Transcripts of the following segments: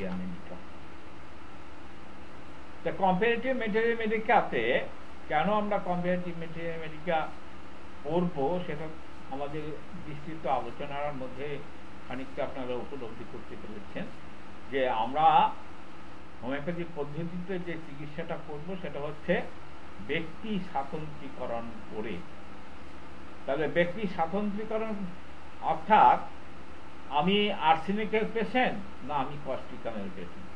America. তা comparative ম্যাথমেটিকাতে কেন আমরা কম্পারেটিভ ম্যাথমেটিকা পড়বো সেটা আমাদের বিস্তৃত আলোচনার মধ্যে খানিকটা আপনারা উপলব্ধি করতে পেরেছেন যে আমরা হোমিওপ্যাথি পদ্ধতিতে যে চিকিৎসাটা করব সেটা হচ্ছে ব্যক্তি স্বাতন্ত্রীকরণ করে। তাহলে ব্যক্তি স্বাতন্ত্রীকরণ অর্থাৎ আমি আর্সেনিকের পেশেন্ট না আমি কস্টিকামের পেশেন্ট,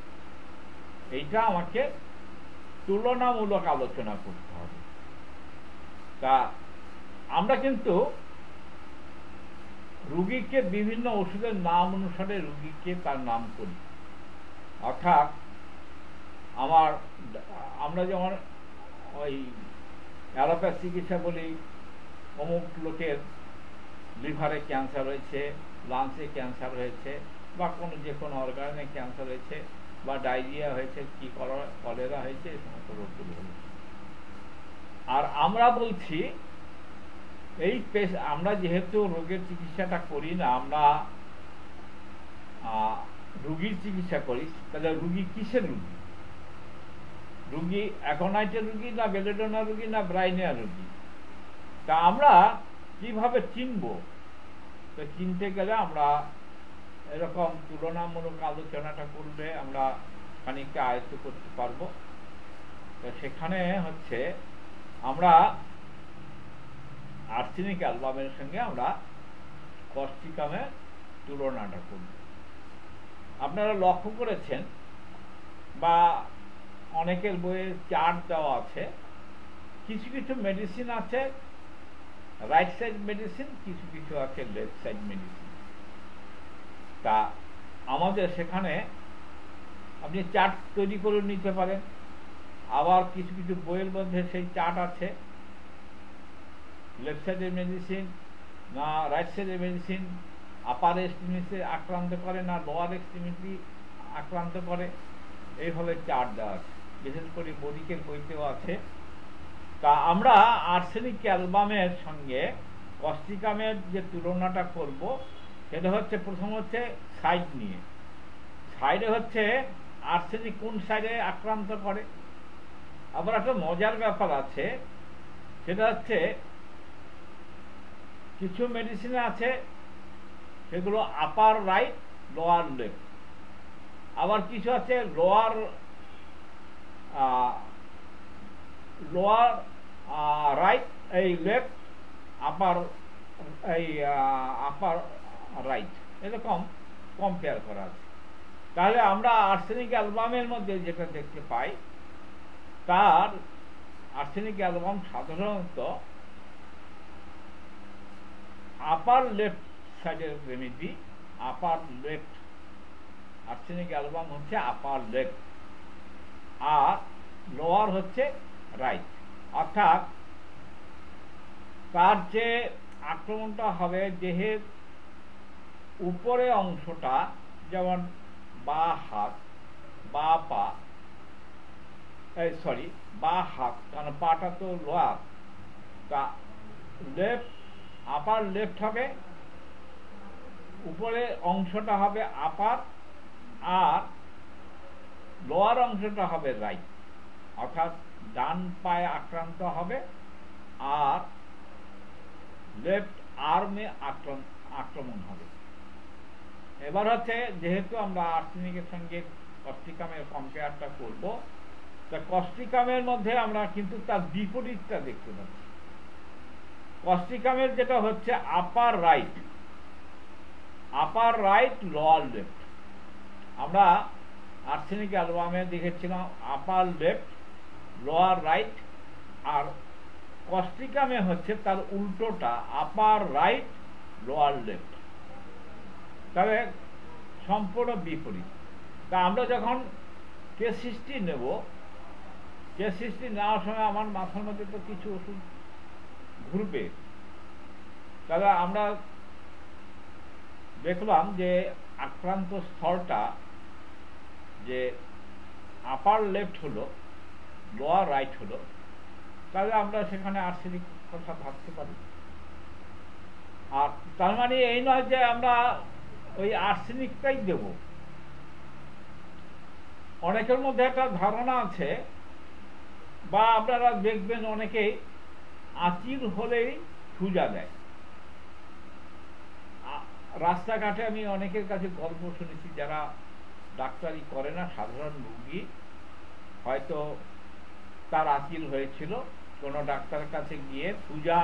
এইটা আমাকে তুলনামূলক আলোচনা করতে হবে। তা আমরা কিন্তু রুগীকে বিভিন্ন ওষুধের নাম অনুসারে রুগীকে তার নাম করি। অর্থাৎ আমরা যেমন ওই অ্যালোপ্যাথি চিকিৎসা বলি, অমুক লোকের লিভারে ক্যান্সার হয়েছে, লাংসে ক্যান্সার হয়েছে, বা যে কোনো অর্গানে ক্যান্সার হয়েছে, বা ডায়রিয়া হয়েছে, কি কলেরা হয়েছে, এই সমস্ত রোগগুলো হলো। আর আমরা বলছি আমরা যেহেতু রোগের চিকিৎসাটা করি না, আমরা রুগীর চিকিৎসা করি, তাহলে রুগী কিসের রুগী? রুগী অ্যাকোনাইটের রুগী না বেলেডোনা রুগী না ব্রাইনিয়া রুগী? তা আমরা কিভাবে চিনব? তো চিনতে গেলে আমরা এরকম তুলনামূলক আলোচনাটা করলে আমরা খানিকটা আয়ত্ত করতে পারবো। তো সেখানে হচ্ছে আমরা আর্সেনিক অ্যালবামের সঙ্গে আমরা কস্টিকামের তুলনাটা করব। আপনারা লক্ষ্য করেছেন বা অনেকের বইয়ে চার্ট দেওয়া আছে, কিছু কিছু মেডিসিন আছে রাইট সাইড মেডিসিন, কিছু কিছু আছে লেফট সাইড মেডিসিন। তা আমাদের সেখানে আপনি চার্ট তৈরি করে নিতে পারেন। আবার কিছু কিছু বইয়ের মধ্যে সেই চার্ট আছে, লেফট সাইডের মেডিসিন না রাইট সাইডের মেডিসিন আপার এক্সট্রিমিটিতে আক্রান্ত করে না লোয়ার এক্সট্রিমিটি আক্রান্ত করে, এইভাবে চার্ট দেওয়া আছে। বিশেষ করে বডিকের বইতেও আছে। তা আমরা আর্সেনিক অ্যালবামের সঙ্গে কস্টিকামের যে তুলনাটা করব সেটা হচ্ছে প্রথম হচ্ছে সাইড নিয়ে। সাইডে হচ্ছে আর্সেনিক কোন সাইডে আক্রান্ত করে। আবার একটা মজার ব্যাপার আছে, সেটা হচ্ছে কিছু মেডিসিনে আছে সেগুলো আপার রাইট লোয়ার লেফট, আবার কিছু আছে লোয়ার রাইট এই লেফট, আপার রাইট, এরকম কম্পেয়ার করা আছে। তাহলে আমরা আর্সেনিক অ্যালবামের মধ্যে যেটা দেখতে পাই, তার আর্সেনিক অ্যালবাম সাধারণত আপার লেফট সাইডের রেমেডি, আপার লেফট আর্সেনিক অ্যালবাম হচ্ছে আপার লেফট, আর লোয়ার হচ্ছে রাইট। অর্থাৎ তার যে আক্রমণটা হবে দেহের উপরে অংশটা, যেমন বা হাত বা পা, বা হাত, কারণ পাটা তো লোয়ার, তা লেফট আপার লেফট হবে, উপরে অংশটা হবে আপার, আর লোয়ার অংশটা হবে রাইট। অর্থাৎ ডান পায়ে আক্রান্ত হবে আর লেফট আর্মে আক্রমণ হবে। এবার হচ্ছে যেহেতু আমরা আর্সেনিকের সঙ্গে কস্টিকামের কম্পেয়ারটা করব, তা কস্টিকামের মধ্যে আমরা কিন্তু তার বিপরীতটা দেখতে পাচ্ছি। কস্টিকামের যেটা হচ্ছে আপার রাইট লোয়ার লেফট। আমরা আর্সেনিক অ্যালবামে দেখেছিলাম আপার লেফট লোয়ার রাইট, আর কস্টিকামে হচ্ছে তার উল্টোটা আপার রাইট লোয়ার লেফট। তবে সম্পূর্ণ বিপরীত। তা আমরা যখন কেস হিস্ট্রি নেব, কেস হিস্ট্রি নেওয়ার সময় আমার মাথার মধ্যে তো কিছু ওষুধ ঘুরবে। তাহলে আমরা দেখলাম যে আক্রান্ত স্তরটা যে আপার লেফট হলো, লোয়ার রাইট হলো, তাহলে আমরা সেখানে আর্সেনিক কথা ভাবতে পারি। আর তার মানে এই নয় যে আমরা ওই আর্সেনিকটাই দেব। অনেকের মধ্যে একটা ধারণা আছে, বা আপনারা দেখবেন অনেকেই আঁচিল হলেই থুজা দেয়। রাস্তাঘাটে আমি অনেকের কাছে গল্প শুনেছি, যারা ডাক্তারি করে না, সাধারণ রোগী, হয়তো তার আঁচিল হয়েছিল, কোনো ডাক্তারের কাছে গিয়ে থুজা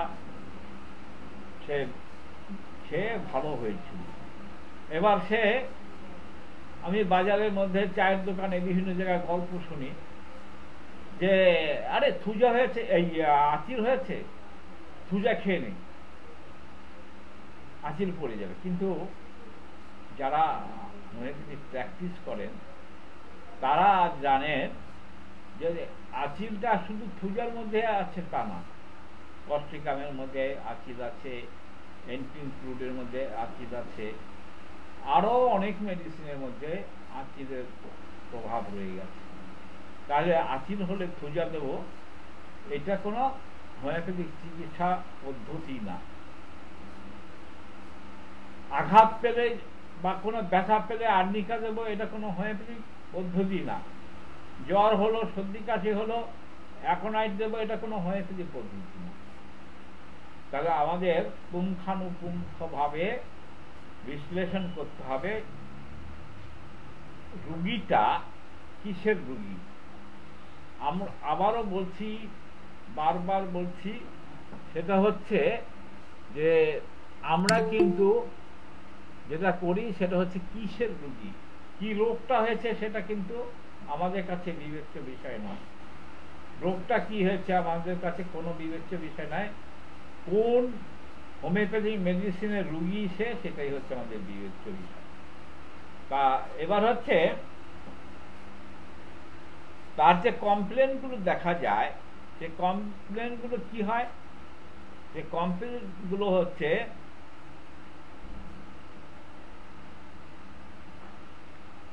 সে খেয়ে ভালো হয়েছিল। এবার সে, আমি বাজারের মধ্যে চায়ের দোকানে বিভিন্ন জায়গায় গল্প শুনি যে আরে থুজা হয়েছে, এই আঁচিল হয়েছে, থুজা খেয়ে নেই, আঁচিল পড়ে যাবে। কিন্তু যারা হোমিওপ্যাথি প্র্যাকটিস করেন তারা জানেন যে আঁচিলটা শুধু থুজার মধ্যে আছে তা না, কস্টিকামের মধ্যে আঁচিল আছে, এন্টিনক্লুডের মধ্যে আঁচিল আছে, আরও অনেক মেডিসিনের মধ্যে আঁচিলের প্রভাব রয়ে গেছে। তাহলে আঁচিল হলে থুজা দেব, এটা কোনো হোমিওপ্যাথিক চিকিৎসা পদ্ধতি না। আঘাত পেলে বা কোনো ব্যথা পেলে আর্নিকা দেবো, এটা কোনো হোমিওপ্যাথিক পদ্ধতি না। জ্বর হলো, সর্দি কাশি হলো, অ্যাকোনাইট দেবো, এটা কোনো হোমিওপ্যাথিক পদ্ধতি না। তাহলে আমাদের পুঙ্খানুপুঙ্খভাবে বিশ্লেষণ করতে হবে রুগীটা কিসের রুগী। আবারও বলছি, বারবার বলছি, সেটা হচ্ছে যে আমরা কিন্তু যেটা করি সেটা হচ্ছে কিসের রুগী, কি রোগটা হয়েছে সেটা কিন্তু আমাদের কাছে বিবেচ্য বিষয় নয়। রোগটা কি হয়েছে আমাদের কাছে কোনো বিবেচ্য বিষয় নয়, কোন হোমিওপ্যাথিক মেডিসিনের রুগী সে, সেটাই হচ্ছে আমাদের বিবেচ্য বিষয়। তা এবার হচ্ছে তার যে কমপ্লেনগুলো দেখা যায়, সে কমপ্লেনগুলো কি হয়, যে কমপ্লেনগুলো হচ্ছে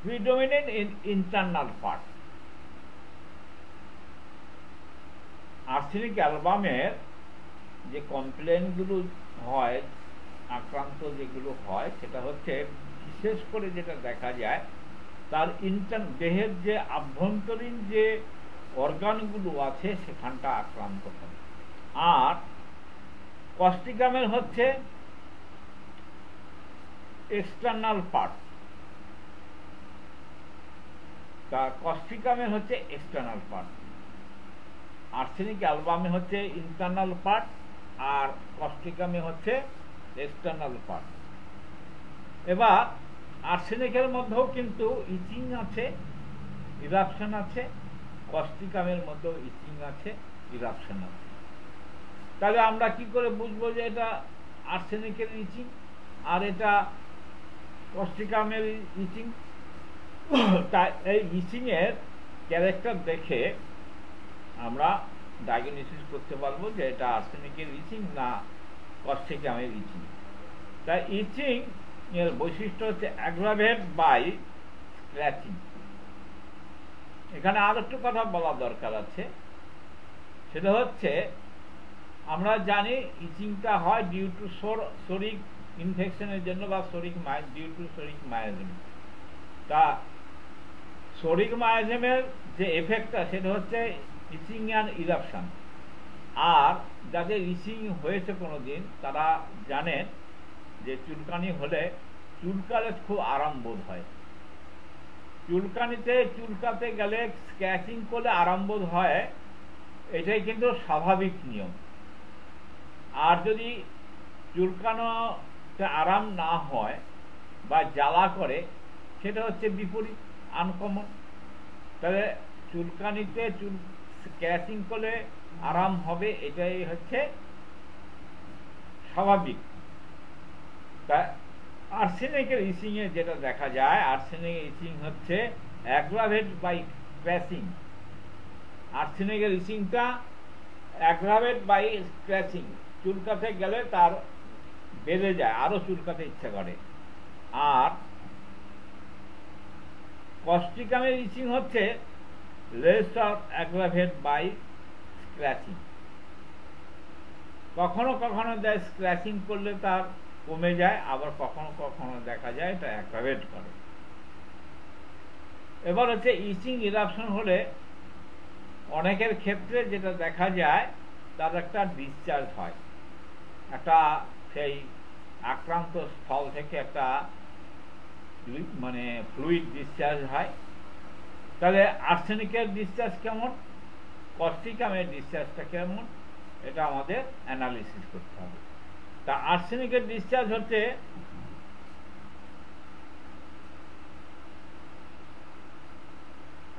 predominant in internal part। Arsenic অ্যালবামের যে কমপ্লেনগুলো হয়, আক্রান্ত যেগুলো হয়, সেটা হচ্ছে বিশেষ করে যেটা দেখা যায় তার দেহের যে আভ্যন্তরীণ যে অর্গানগুলো আছে সেখানটা আক্রান্ত হয়। আর কস্টিকামের হচ্ছে এক্সটার্নাল পার্ট, তা কস্টিকামের হচ্ছে এক্সটার্নাল পার্ট, আর্সেনিক অ্যালবামে হচ্ছে ইন্টারনাল পার্ট, আর কস্টিকামে হচ্ছে এক্সটার্নাল পার্ট। এবার আর্সেনিকের মধ্যেও কিন্তু ইচিং আছে, ইরাপশন আছে, কস্টিকামের মধ্যেও ইচিং আছে, ইরাপশন আছে। তাহলে আমরা কি করে বুঝবো যে এটা আর্সেনিকের ইচিং আর এটা কস্টিকামের ইচিং? তাই এই ইচিং এর ক্যারেক্টার দেখে আমরা ডায়াগনোসিস করতে পারবো যে এটা আর্সেনিকের ইচিং না কস্টিকামের ইচিং। তাই ইচিং এর বৈশিষ্ট্য হচ্ছে অ্যাগ্রাভেট বাই স্ক্র্যাচিং। এখানে আর একটু কথা বলা দরকার আছে, সেটা হচ্ছে আমরা জানি ইচিংটা হয় ডিউ টু সোরিক ইনফেকশনের জন্য বা ডিউ টু সোরিক মায়াজম। তা সোরিক মায়াজমের যে এফেক্টটা সেটা হচ্ছে ইচিং অ্যান্ড ইরাপশন। আর যাদের ইচিং হয়েছে কোনোদিন তারা জানেন যে চুলকানি হলে চুলকালে খুব আরাম বোধ হয়। চুলকাতে গেলে স্ক্র্যাচিং করলে আরাম বোধ হয়, এটাই কিন্তু স্বাভাবিক নিয়ম। আর যদি চুলকানোতে আরাম না হয় বা জ্বালা করে, সেটা হচ্ছে বিপরীত, আনকমন। তাহলে চুলকানিতে স্ক্র্যাচিং করলে আরাম হবে, এটাই হচ্ছে স্বাভাবিক। তা আর্সেনিকের ইচিং এ যেটা দেখা যায়, আর্সেনিকের ইচিং হচ্ছে অ্যাগ্রাভেট বাই স্ক্র্যাচিং। আর্সেনিকের ইচিংটা অ্যাগ্রাভেট বাই স্ক্র্যাচিং, চুলকাতে গেলে তার বেড়ে যায়, আরো চুলকাতে ইচ্ছা করে। আর কস্টিকামের ইচিং হচ্ছে less of aggravate by scratching. কখনো কখনো দেয় স্ক্র্যাচিং করলে তার কমে যায়, আবার কখনো কখনো দেখা যায় এটা অ্যাগ্রাভেট করে। এবার হচ্ছে ইচিং ইরাপশন হলে অনেকের ক্ষেত্রে যেটা দেখা যায়, তার একটা ডিসচার্জ হয়, একটা সেই আক্রান্ত স্থল থেকে একটা মানে ফ্লুইড ডিসচার্জ হয়। তাহলে আর্সেনিকের ডিসচার্জ কেমন, কস্টিকামের ডিসচার্জটা কেমন, এটা আমাদের অ্যানালিসিস করতে হবে। তা আর্সেনিকের ডিসচার্জ হচ্ছে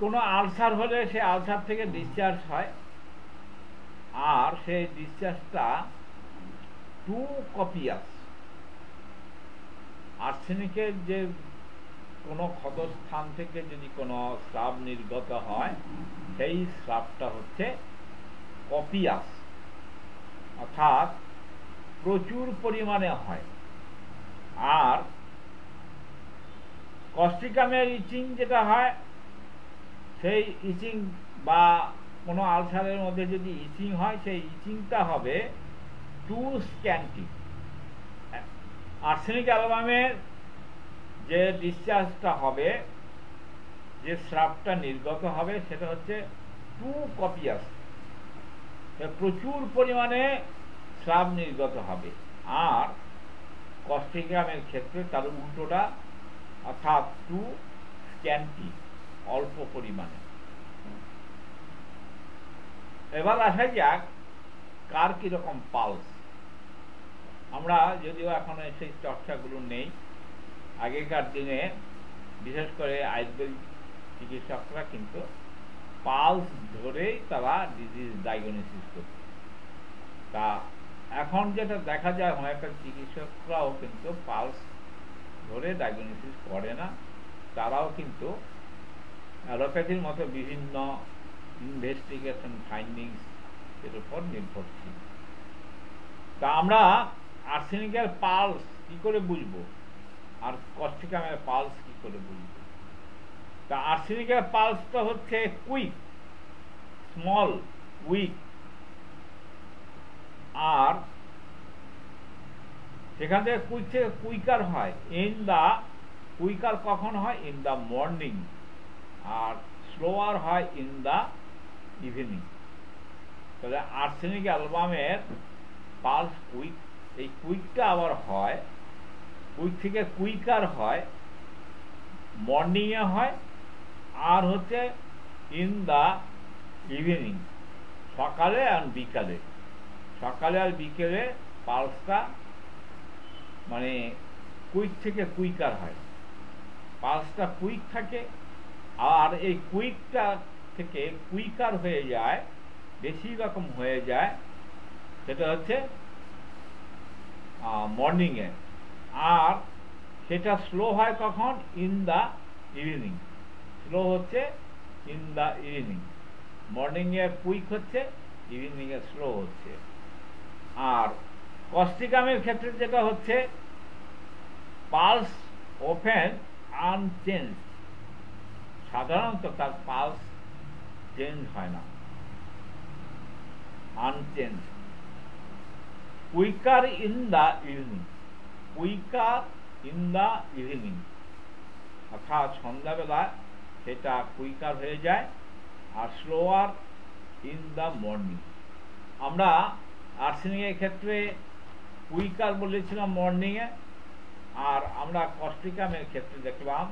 কোনো আলসার হলে সে আলসার থেকে ডিসচার্জ হয়, আর সেই ডিসচার্জটা 2 কপিয়াস। আর্সেনিকের যে কোনো ক্ষতস্থান থেকে যদি কোনো স্রাব নির্গত হয়, সেই স্রাবটা হচ্ছে কপিয়াস, অর্থাৎ প্রচুর পরিমাণে হয়। আর কস্টিকামের ইচিং যেটা হয়, সেই ইচিং বা কোনো আলসারের মধ্যে যদি ইচিং হয়, সেই ইচিংটা হবে 2 স্ক্যান্টি। আর্সেনিক অ্যালবামের যে ডিসচার্জটা হবে, যে স্রাবটা নির্গত হবে, সেটা হচ্ছে 2 কপিয়াস, প্রচুর পরিমাণে স্রাব নির্গত হবে। আর কস্টিকামের ক্ষেত্রে তার উল্টোটা, অর্থাৎ 2 স্ক্যান্টি, অল্প পরিমাণে। এবার আসা যাক কার কিরকম পালস। আমরা যদিও এখন সেই চর্চাগুলো নেই, আগেকার দিনে বিশেষ করে আয়ুর্বেদিক চিকিৎসকরা কিন্তু পালস ধরেই তারা ডিজিজ ডায়াগনোসিস করত। তা এখন যেটা দেখা যায়, হোমিওপ্যাথি চিকিৎসকরাও কিন্তু পালস ধরে ডায়াগনোসিস করে না, তারাও কিন্তু অ্যালোপ্যাথির মতো বিভিন্ন ইনভেস্টিগেশন ফাইন্ডিংস এর উপর নির্ভরশীল। তা আমরা আর্সেনিকের পালস কি করে বুঝবো, আর কস্টিকামের পালস কি করে বুঝবো? তা আর্সেনিকের পালসটা হচ্ছে কুইক, স্মল, উইক। আর সেখান থেকে কুইকার হয় কুইকার কখন হয়? In the morning. আর স্লোয়ার হয় ইন দ্য ইভিনিং। তাহলে আর্সেনিক অ্যালবামের পালস কুইক, এই কুইকটা আবার হয়, কুইক থেকে কুইকার হয় মর্নিংয়ে হয়, আর হচ্ছে ইন দ্য ইভিনিং, সকালে আর বিকালে। সকালে আর বিকেলে পালসটা মানে কুইক থেকে কুইকার হয়, পালসটা কুইক থাকে। আর এই কুইকটা থেকে কুইকার হয়ে যায়, বেশি রকম হয়ে যায়, সেটা হচ্ছে মর্নিংয়ে। আর সেটা স্লো হয় কখন? In the evening. স্লো হচ্ছে ইন দ্য ইভিনিং, মর্নিংয়ে কুইক হচ্ছে, ইভিনিংয়ে স্লো হচ্ছে। আর কস্টিকামের ক্ষেত্রে যেটা হচ্ছে, পালস ওপেন আনচেঞ্জ, সাধারণত তার পালস চেঞ্জ হয় না, unchange. Quicker in the evening, quicker in the evening, অর্থাৎ সন্ধ্যাবেলা সেটা কুইকার হয়ে যায়, আর স্লোয়ার ইন দ্য মর্নিং। আমরা আর্সেনিকের ক্ষেত্রে কুইকার বলেছিলাম মর্নিংয়ে, আর আমরা কস্টিকামের ক্ষেত্রে দেখলাম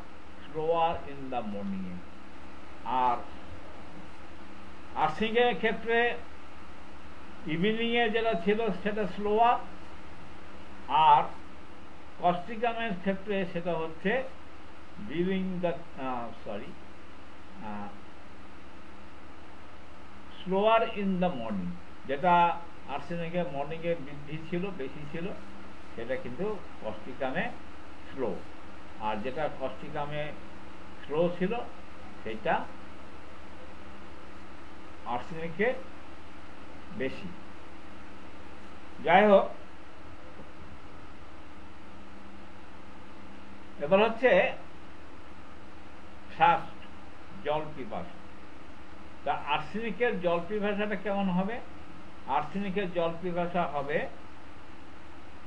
স্লোয়ার ইন দ্য মর্নিংয়ে। আর আর্সেনিকের ক্ষেত্রে ইভিনিংয়ে যেটা ছিল সেটা স্লোয়ার, আর কস্টিকামের ক্ষেত্রে সেটা হচ্ছে during the slower in the morning. যেটা আর্সেনিকে মর্নিংয়ে বৃদ্ধি ছিল, বেশি ছিল, সেটা কিন্তু কস্টিকামে স্লো। আর যেটা কস্টিকামে স্লো ছিল, সেটা আর্সেনিকে বেশি। যাই হোক, এবার হচ্ছে ফার্স্ট জল পিপাসা। তা আর্সেনিকের জল পিপাসাটা কেমন হবে? আর্সেনিকের জল পিপাসা হবে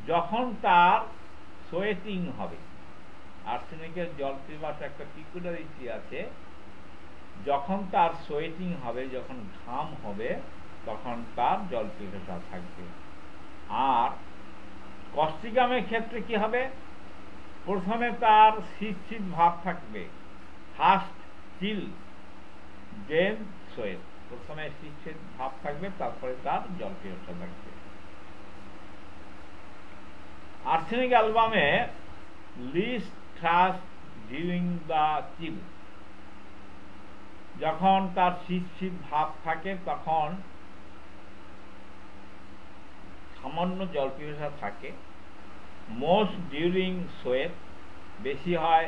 যখন তার সোয়েটিং হবে। আর্সেনিকের জল পিপাসা একটা পিকুলারিটি আছে, যখন তার সোয়েটিং হবে, যখন ঘাম হবে, তখন তার জল পিপাসা থাকবে। আর কস্টিকামের ক্ষেত্রে কি হবে? প্রথমে তার শীত শীত ভাব থাকবে, ফার্স্ট চিল দেন সোয়েট। প্রথমে শীত শীত ভাব থাকবে, তারপরে তার জল পিপাসা থাকবে। আর্সেনিক অ্যালবামে least thirst during the chill, যখন তার শীত শীত ভাব থাকে তখন সামান্য জল পিপাসা থাকে। মোস্ট ডিউরিং সোয়েট, বেশি হয়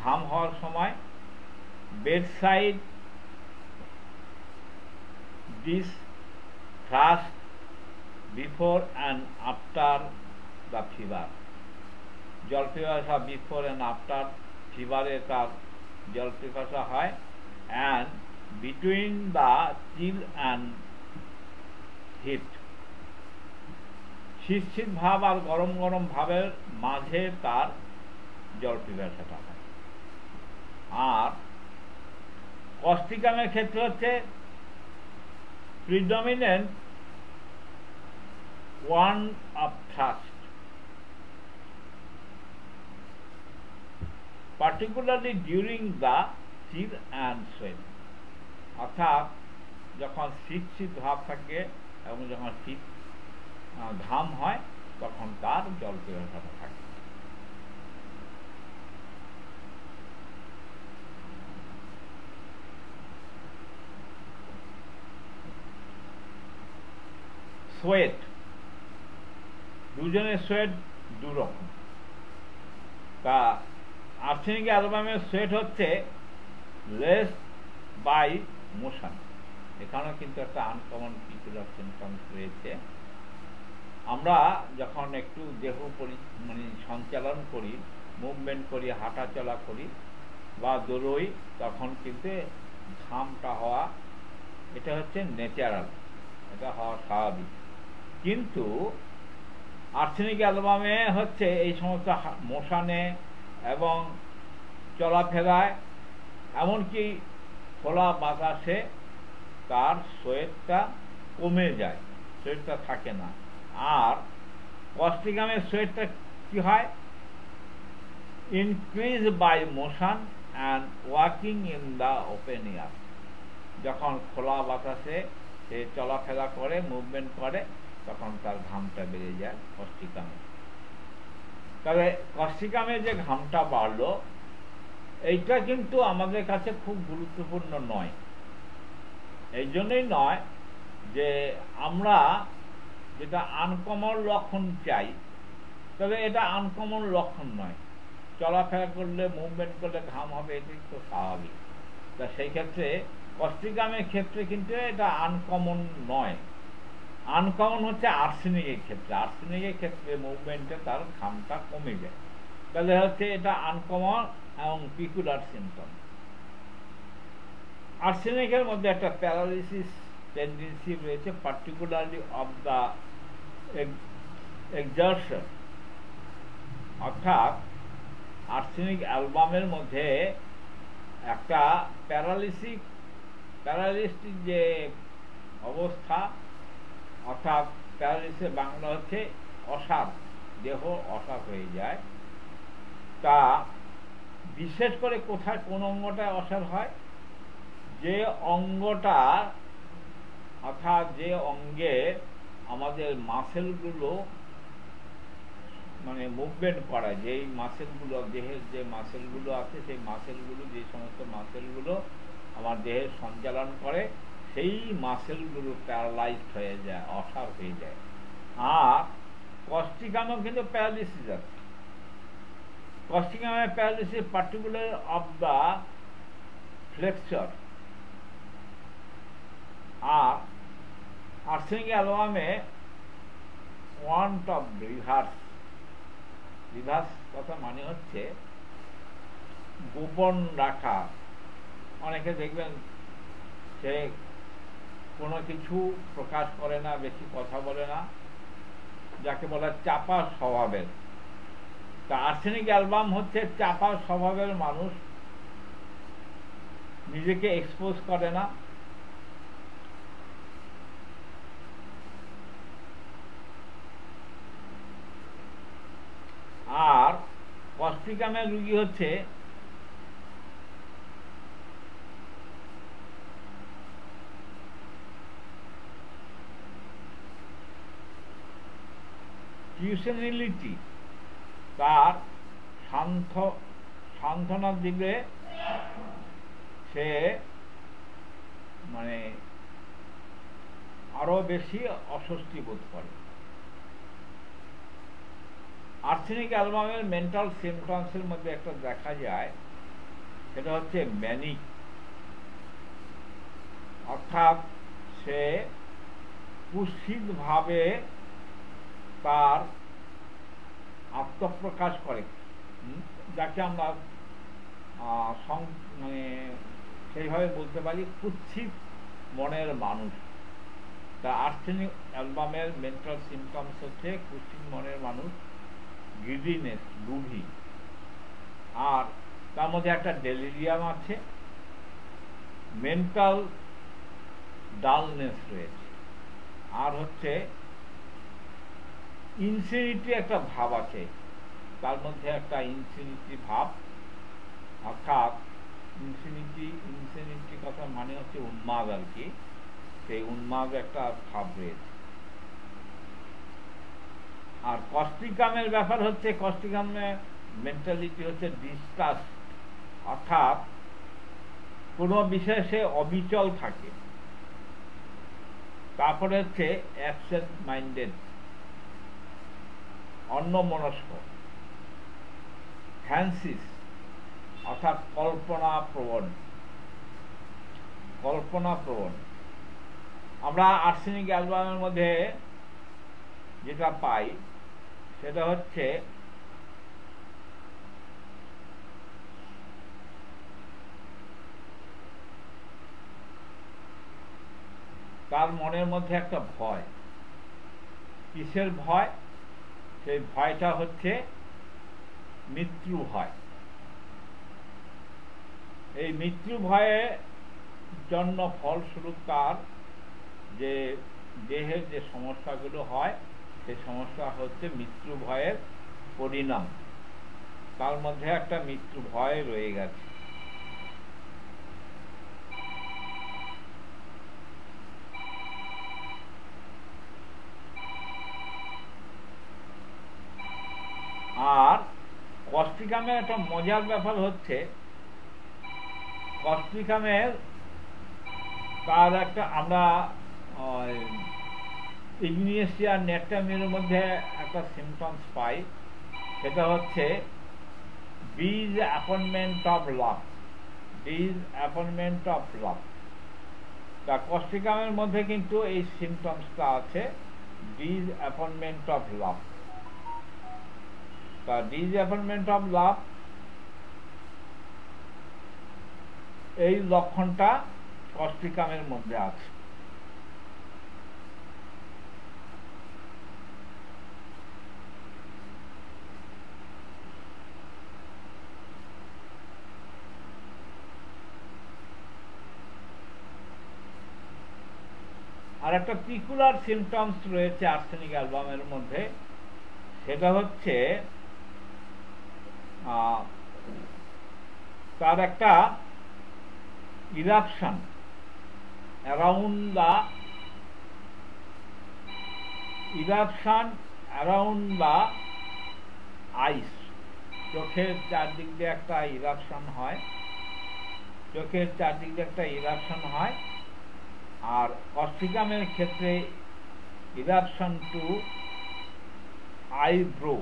ঘাম হওয়ার সময়। Bedside this thrust before and after the fever, জল পিপাসা বিফোর অ্যান্ড আফটার ফিভারে তার জল পিপাসা হয়। And between the chill and heat, শীত শীত ভাব আর গরম গরম ভাবের মাঝে তার জল পিপাসাটা হয়। আর কস্টিকামের ক্ষেত্রে হচ্ছে predominant want of thirst, particularly during the chill and sweat, অর্থাৎ যখন শীত শীত ভাব থাকে এবং যখন শীত ঘাম হয় তখন তার জল পিপাসাটা থাকে। সোয়েট, দুজনের সোয়েট দুরকম। তা আর্সেনিক অ্যালবামের সোয়েট হচ্ছে লেস বাই মোশন। এখানেও কিন্তু একটা আনকমন পিকুলার সিমটমস রয়েছে। আমরা যখন একটু দেহ মানে সঞ্চালন করি, মুভমেন্ট করি, হাঁটা চলা করি বা দৌড়ই, তখন কিন্তু ঘামটা হওয়া এটা হচ্ছে ন্যাচারাল, এটা হওয়া স্বাভাবিক। কিন্তু আর্সেনিক অ্যালবামে হচ্ছে এই সমস্ত মোশনে এবং চলাফেরায়, এমনকি খোলা বাতাসে তার সোয়েটটা কমে যায়, সোয়েটটা থাকে না। আর কস্টিকামের সোয়েটটা কি হয়? Increase by motion and walking in the open air, যখন খোলা বাতাসে সে চলাফেরা করে, মুভমেন্ট করে, তখন তার ঘামটা বেড়ে যায় কস্টিকামে। তবে কস্টিকামে যে ঘামটা বাড়লো, এইটা কিন্তু আমাদের কাছে খুব গুরুত্বপূর্ণ নয়। এই জন্যই নয় যে আমরা যেটা আনকমন লক্ষণ চাই, তবে এটা আনকমন লক্ষণ নয়। চলাফেরা করলে, মুভমেন্ট করলে ঘাম হবে, এটি তো স্বাভাবিক। তা সেই ক্ষেত্রে কস্টিকামের ক্ষেত্রে কিন্তু এটা আনকমন নয়। আনকমন হচ্ছে আর্সেনিকের ক্ষেত্রে। আর্সেনিকের ক্ষেত্রে মুভমেন্টে তার ঘামটা কমে যায়, তাহলে হচ্ছে এটা আনকমন এবং পিকুলার সিমটম। আর্সেনিকের মধ্যে একটা প্যারালিসিস টেন্ডেন্সি রয়েছে, পার্টিকুলারলি অফ দ্য এক্সারশন, অর্থাৎ আর্সেনিক অ্যালবামের মধ্যে একটা প্যারালিস্টিক যে অবস্থা, অর্থাৎ প্যারালিসিসের বাংলা হচ্ছে অসাড়, দেহ অসাড় হয়ে যায়। তা বিশেষ করে কোথায়, কোন অঙ্গটা অসাড় হয়? যে অঙ্গটা, অর্থাৎ যে অঙ্গে আমাদের মাসেলগুলো মানে মুভমেন্ট করা, যেই মাসেলগুলো, দেহের যে মাসেলগুলো আছে, সেই মাসেলগুলো, যে সমস্ত মাসেলগুলো আমার দেহের সঞ্চালন করে, সেই মাসেলগুলো প্যারালাইজড হয়ে যায়, অসাড় হয়ে যায়। আর কস্টিকামেও কিন্তু প্যারালিসিস আছে। কস্টিকামের paralysis particular of the flexor. আর আর্সেনিক অ্যালবামে ওয়ান্ট অফ রিভার্স। রিভার্স কথা মানে হচ্ছে গোপন রাখা। অনেকে দেখবেন সে কোনো কিছু প্রকাশ করে না, বেশি কথা বলে না, যাকে বলা চাপা স্বভাবের। তা আর্সেনিক অ্যালবাম হচ্ছে চাপা স্বভাবের মানুষ। নিজেকে এক্সপোজ করে না। আর কস্টিকামের রুগী হচ্ছে টিউশনালিটি, তার সান্ত্বনার দিকে সে মানে আরো বেশি অস্বস্তি বোধ করে। আর্সেনিক অ্যালবামের মেন্টাল সিমটমসের মধ্যে একটা দেখা যায়, সেটা হচ্ছে ম্যানিক, অর্থাৎ সে কুৎসিতভাবে তার আত্মপ্রকাশ করে, যাকে আমরা মানে সেইভাবে বলতে পারি কুৎসিত মনের মানুষ। তা আর্সেনিক অ্যালবামের মেন্টাল সিমটমস হচ্ছে কুৎসিত মনের মানুষ, গ্রিডিনেস, লোভী, আর তার মধ্যে একটা ডেলিরিয়াম আছে, মেন্টাল ডালনেস রয়েছে, আর হচ্ছে ইনসিনিটি একটা ভাব আছে, তার মধ্যে একটা ইনসিনিটি ভাব, অর্থাৎ ইনসিনিটি কথা মানে হচ্ছে উন্মাদ আর কি, সেই উন্মাদ একটা ভাব রয়েছে। আর কস্টিকামের ব্যাপার হচ্ছে, কস্টিকামের মেন্টালিটি হচ্ছে ডিসট্রাস্ট, অর্থাৎ কোনো বিষয়ে সে অবিচল থাকে। তারপরে হচ্ছে অ্যাবসেন্ট মাইন্ডেড, অন্যমনস্ক, ফ্যান্সিস, অর্থাৎ কল্পনাপ্রবণ। আমরা আর্সেনিক অ্যালবামের মধ্যে যেটা পাই সেটা হচ্ছে তার মনের মধ্যে একটা ভয়। কিসের ভয়? সেই ভয়টা হচ্ছে মৃত্যু ভয়। এই মৃত্যু ভয়ের জন্য ফলস্বরূপ তার যে দেহের যে সমস্যাগুলো হয়, সেই সমস্যা হচ্ছে মৃত্যু ভয়ের পরিণাম। তার মধ্যে একটা মৃত্যু ভয় রয়ে গেছে। আর কস্টিকামের একটা মজার ব্যাপার হচ্ছে, কস্টিকামের তার একটা আমরা ইগনিয়েসিয়া নেট্টামির মধ্যে একটা সিমটমস পাই, সেটা হচ্ছে disappointment of love. Disappointment of love, তা কস্টিকামের মধ্যে কিন্তু এই সিমটমসটা আছে, ডিসঅ্যাপয়েন্টমেন্ট অফ লাভ। তা ডিসঅ্যাপয়েন্টমেন্ট অফ লাভ এই লক্ষণটা কস্টিকামের মধ্যে আছে। আর একটা পিকুলার সিমটমস রয়েছে আর্সেনিক অ্যালবামের মধ্যে, সেটা হচ্ছে তার একটা ইরাপশন অ্যারাউন্ড দ্য আইস। চোখের চারদিক দিয়ে একটা ইরাপশন হয়, আর কস্টিকামের ক্ষেত্রে ইরাপশন টু আইব্রো,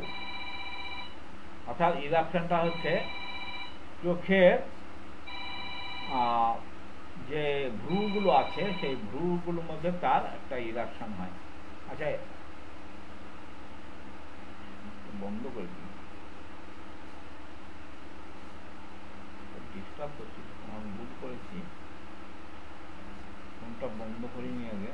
অর্থাৎ ইরাপশনটা হচ্ছে চোখের যে ভ্রুগুলো আছে সেই ভ্রুগুলোর মধ্যে তার একটা ইরাপশন হয়। আচ্ছা, বন্ধ করে দিই, ডিস্টার্ব করছি, আমি ভুল করেছি, ফোনটা বন্ধ করিনি আগে।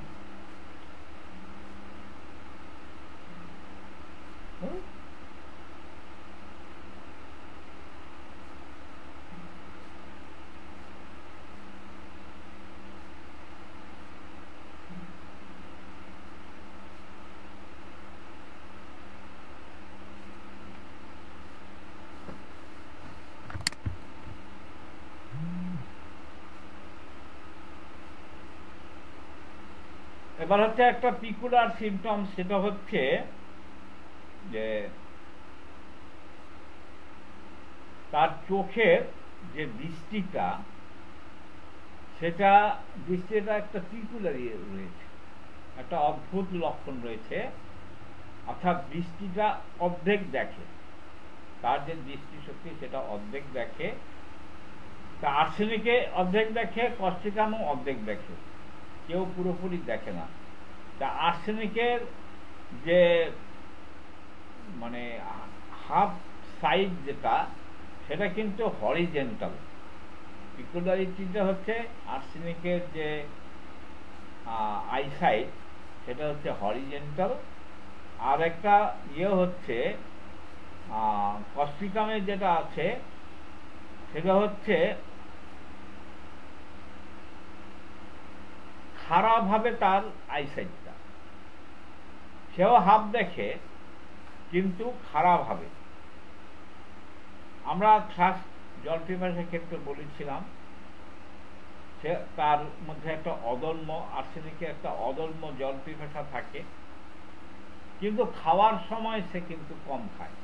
এবার হচ্ছে একটা পিকুলার সিমটম, সেটা হচ্ছে যে তার চোখের যে দৃষ্টিটা, সেটা দৃষ্টিটা একটা পিকুলার রয়েছে, একটা অদ্ভুত লক্ষণ রয়েছে, অর্থাৎ দৃষ্টিটা অর্ধেক দেখে, তার যে দৃষ্টিশক্তি সেটা অর্ধেক দেখে। তা আর্সেনিকে অর্ধেক দেখে, কস্টিকামও অর্ধেক দেখে, কেউ পুরোপুরি দেখে না। তা আর্সেনিকের যে মানে হাফ সাইড যেটা, সেটা কিন্তু হরিজেন্টাল। পিকুলারিটিটা হচ্ছে আর্সেনিকের যে আইসাইট, সেটা হচ্ছে হরিজেন্টাল। আর একটা হচ্ছে কস্টিকামে যেটা আছে, সেটা হচ্ছে খারাপভাবে তার আইসাইটটা, সেও হাফ দেখে কিন্তু খারাপভাবে। আমরা ফার্স্ট জল পিপাসার ক্ষেত্রে বলেছিলাম, সে তার মধ্যে একটা অদম্য আর্সেনিকে একটা অদম্য জল পিপাসা থাকে, কিন্তু খাওয়ার সময় সে কিন্তু কম খায়।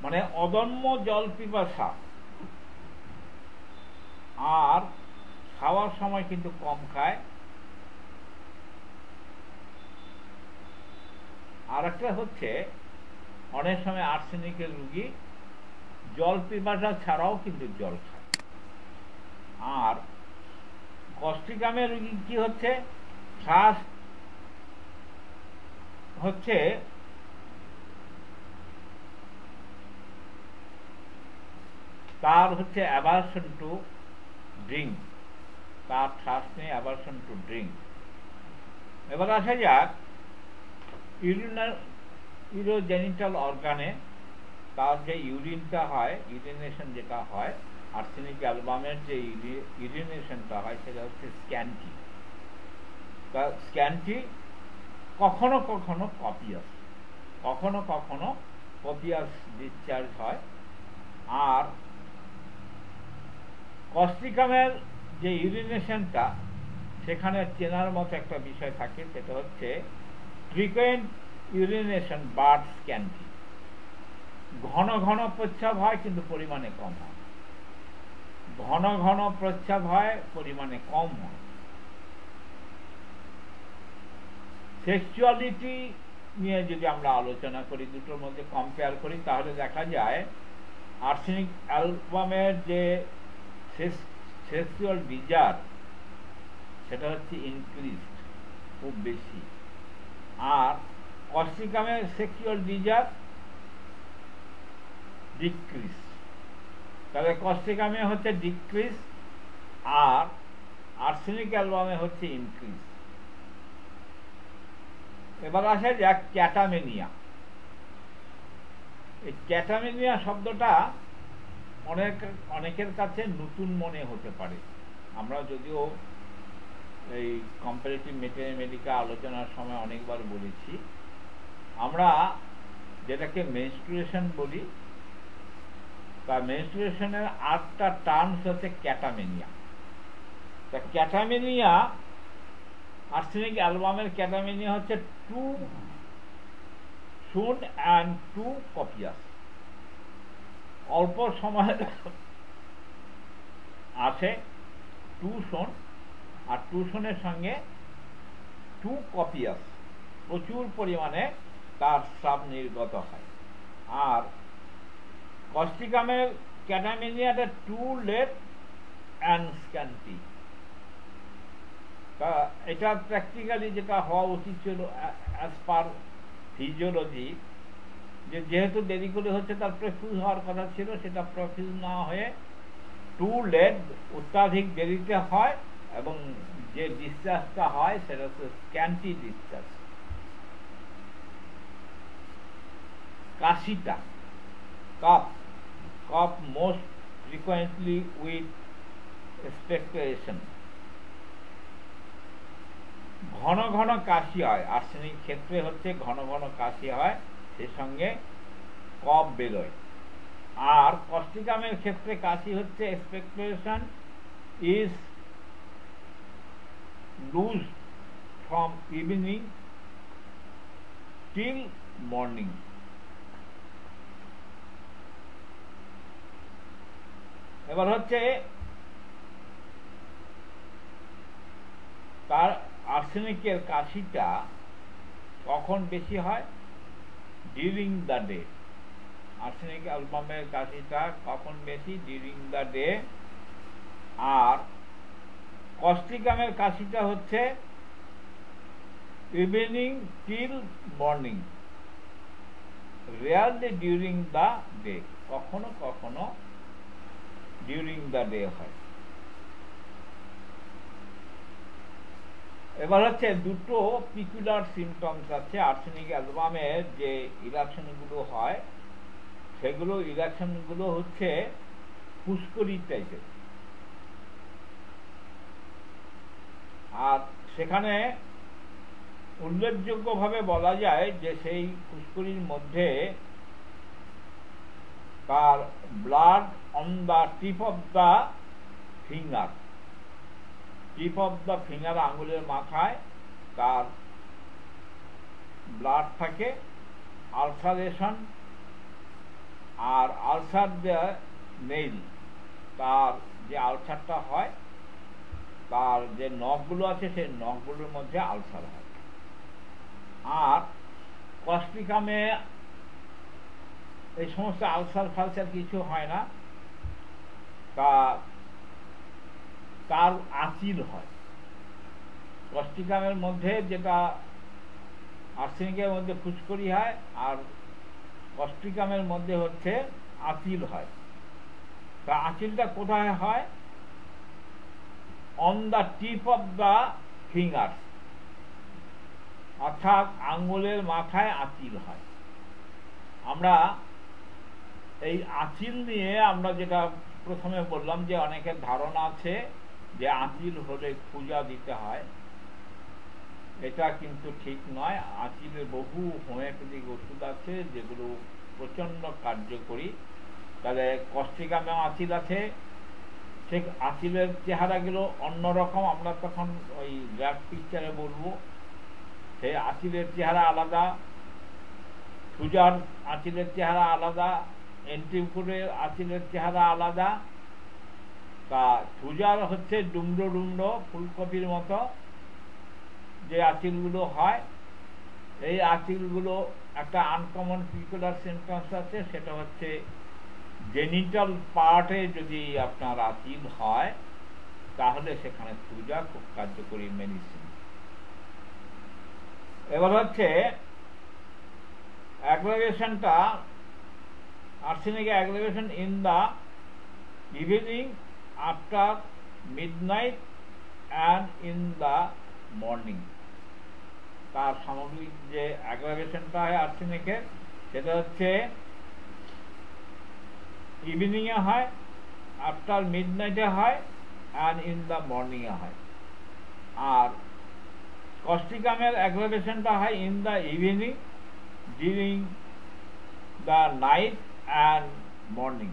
মানে অদম্য জল পিপাসা আর খাওয়ার সময় কিন্তু কম খায়। আর একটা হচ্ছে অনেক সময় আর্সেনিকের রোগী জল পিপাসা ছাড়াও কিন্তু জল খায়। আর কস্টিকামের রোগী কি হচ্ছে, ফার্স্ট হচ্ছে তার হচ্ছে অ্যাভারশন টু ড্রিঙ্ক, তার শ্বাস নেই অ্যাভারশন টু ড্রিঙ্ক। এবার আসা যাক ইউরোজেনিটাল অর্গানে তার যে ইউরিনটা হয়, ইউরিনেশন যেটা হয়, আর্সেনিক অ্যালবামের যে ইউরিনেশনটা হয়, সেটা হচ্ছে স্ক্যান্টি। তা স্ক্যান্টি কখনো কখনো কপিয়াস, কখনো কখনো কপিয়াস ডিসচার্জ হয়। আর কস্টিকামের যে ইউরিনেশনটা, সেখানে চেনার মতো একটা বিষয় থাকে, সেটা হচ্ছে ফ্রিকোয়েন্ট ইউরিনেশন বাট স্ক্যান্টি। ঘন ঘন প্রস্রাব হয় কিন্তু পরিমাণে কম হয়, ঘন ঘন প্রস্রাব হয় পরিমাণে কম হয়। সেক্সুয়ালিটি নিয়ে যদি আমরা আলোচনা করি, দুটোর মধ্যে কম্পেয়ার করি, তাহলে দেখা যায় আর্সেনিক অ্যালবামের যে সেক্সুয়াল ডিজায়ার, সেটা হচ্ছে ইনক্রিজড, খুব বেশি। আর কস্টিকামের সেক্সুয়াল ডিজায়ার ডিক্রিজ। তাহলে কস্টিকামে হচ্ছে ডিক্রিজ আর আর্সেনিক অ্যালবামে হচ্ছে ইনক্রিজ। এবার আসা যাক ক্যাটামেনিয়া। এই ক্যাটামেনিয়া শব্দটা অনেকের কাছে নতুন মনে হতে পারে। আমরা যদিও এই কম্পারেটিভ ম্যাথমেটিক্যাল আলোচনার সময় অনেকবার বলেছি, আমরা যেটাকে মেনস্ট্রুয়েশন বলি, তা মেনস্ট্রুয়েশনের 8টা টার্মস হচ্ছে ক্যাটামেনিয়া। তা ক্যাটামেনিয়া, আর্সেনিক অ্যালবামের ক্যাটামেনিয়া হচ্ছে too soon and too copious. অল্প সময় আছে টু শোন, আর টু শোনের সঙ্গে টু কপিয়াস, প্রচুর পরিমাণে তার স্রাব নির্গত হয়। আর কস্টিকামের ক্যাটামেনিয়াটা টু লেট অ্যান্ড স্ক্যান্টি। তা এটা প্র্যাকটিক্যালি যেটা হওয়া উচিত ছিল অ্যাজ পার ফিজিওলজি, যেহেতু দেরি করে হচ্ছে, তার প্রফিউজ হওয়ার কথা ছিল, সেটা প্রফিউজ না হয়ে টু লেট, অত্যাধিক দেরিতে হয়, এবং যে ডিসচার্জটা হয় সেটা হচ্ছে স্ক্যান্টি ডিসচার্জ। কাশিটা, কফ মোস্ট ফ্রিকোয়েন্টলি উইথ এক্সপেক্টোরেশন। ঘন ঘন কাশি হয়, আর্সেনিক ক্ষেত্রে হচ্ছে ঘন ঘন কাশি হয়, সেই সঙ্গে কফ বেরোয়। আর কস্টিকামের ক্ষেত্রে কাশি হচ্ছে expectoration is loose from evening till morning. এবার হচ্ছে তার আর্সেনিকের কাশিটা কখন বেশি হয়? During the day. আর্সেনিক অ্যালবামের কাশিটা কখন বেশি? During the day. আর কস্টিকামের কাশিটা হচ্ছে evening till morning, rarely during the day, কখনো কখনো ডিউরিং দ্য ডে হয়। এবার হচ্ছে দুটো পিকুলার সিমটমস আছে আর্সেনিক অ্যালবামের যে ইরাকশনগুলো হয়, সেগুলো ইরাকশনগুলো হচ্ছে ফুসকুড়ি টাইপের। আর সেখানে উল্লেখযোগ্যভাবে বলা যায় যে সেই ফুসকুড়ির মধ্যে তার blood on the tip of the finger, tip of the finger, আঙুলের মাথায় তার ব্লাড থাকে, আলসারেশন, আর আলসার দ্য নেইল, তার যে আলসারটা হয়, তার যে নখগুলো আছে সেই নখগুলোর মধ্যে আলসার হয়। আর কস্টিকামে এই সমস্ত আলসার ফালসার কিছু হয় না, তার আঁচিল হয়। কস্টিকামের মধ্যে যেটা আর্সেনিকের মধ্যে ফুসকুড়ি হয়, আর কস্টিকামের মধ্যে হচ্ছে আঁচিল হয়। তা আঁচিলটা কোথায় হয়? On the tip of the fingers, অর্থাৎ আঙ্গুলের মাথায় আঁচিল হয়। আমরা এই আঁচিল নিয়ে আমরা যেটা প্রথমে বললাম যে অনেকের ধারণা আছে যে আঁচিল হলে পূজা দিতে হয়, এটা কিন্তু ঠিক নয়। আঁচিলের বহু হোমিওপ্যাথিক ওষুধ আছে যেগুলো প্রচণ্ড কার্যকরী। তাহলে কস্টিকামেও আঁচিল আছে, সে আঁচিলের চেহারাগুলো অন্যরকম, আমরা তখন ওই গ্রাফ পিকচারে বলবো। সেই আঁচিলের চেহারা আলাদা, সুজার আঁচিলের চেহারা আলাদা, এন্টিকুরের আঁচিলের চেহারা আলাদা। তা সুজার হচ্ছে ডুমড়ো ডুমড়ো ফুলকপির মতো যে আঁচিলগুলো হয়, এই আঁচিলগুলো একটা আনকমন পিকুলার সিমটমস আছে, সেটা হচ্ছে জেনিটাল পার্টে যদি আপনার আঁচিল হয় তাহলে সেখানে সুজা খুব কার্যকরী মেডিসিন। এবার হচ্ছে অ্যাগ্রাভেশনটা, arsenic aggravation in the evening, after midnight and in the morning. তার সামগ্রিক যে অ্যাগ্রাভেশনটা হয় আর্সেনিকের, সেটা হচ্ছে ইভিনিংয়ে হয়, আফটার মিডনাইটে হয়, অ্যান্ড ইন দ্য মর্নিংয়ে হয়। আর কস্টিকামের অ্যাগ্রাভেশনটা হয় in the evening, during the night and morning.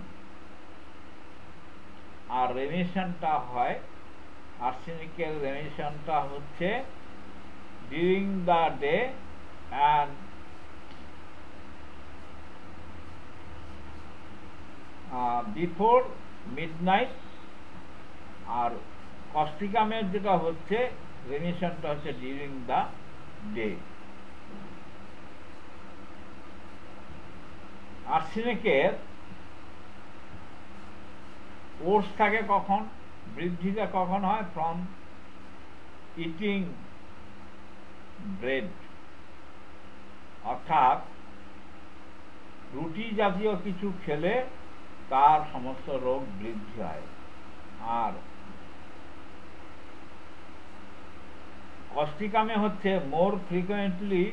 আর রেমিশনটা হয়, আর্সেনিকের রেমিশনটা হচ্ছে during the day and before midnight. আর কস্টিকামের যেটা হচ্ছে রেমিশনটা হচ্ছে ডিউরিং দ্য ডে। আর্সেনিকের কোর্স থাকে কখন, বৃদ্ধিটা কখন হয়? ফ্রম ইটিং ব্রেড, অর্থাৎ রুটি জাতীয় কিছু খেলে তার সমস্ত রোগ বৃদ্ধি হয়। আর কস্টিকামে হচ্ছে মোর ফ্রিকুয়েন্টলি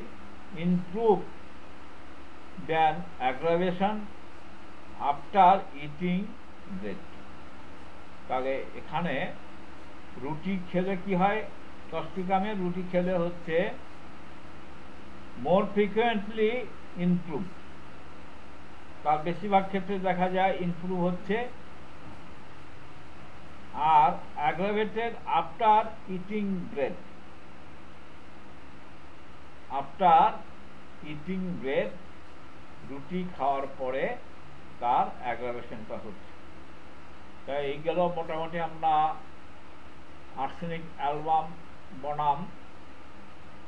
ইমপ্রুভ দেন অ্যাগ্রাভেশন আফটার ইটিং ব্রেড। তাহলে এখানে রুটি খেলে কি হয়? কস্টিকামে রুটি খেলে হচ্ছে মোর ফ্রিকুয়েন্টলি ইমপ্রুভ, তার বেশিরভাগ ক্ষেত্রে দেখা যায় ইমপ্রুভ হচ্ছে। আর aggravated after eating bread, after eating bread, রুটি খাওয়ার পরে তার অ্যাগ্রাভেশনটা হচ্ছে। তাই এই গেল মোটামুটি আমরা আর্সেনিক অ্যালবাম বনাম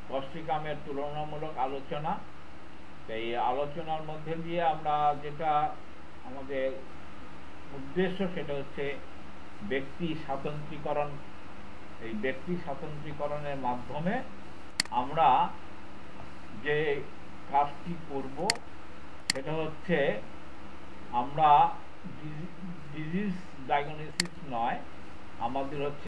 কস্টিকামের তুলনামূলক আলোচনা। এই আলোচনার মধ্যে দিয়ে আমরা যেটা আমাদের উদ্দেশ্য সেটা হচ্ছে ব্যক্তি স্বাতন্ত্র্যীকরণ। এই ব্যক্তি স্বাতন্ত্র্যীকরণের মাধ্যমে আমরা যে কাজটি করব সেটা হচ্ছে আমরা ডিজিজ ডায়াগনোসিস নয়, আমাদের হচ্ছে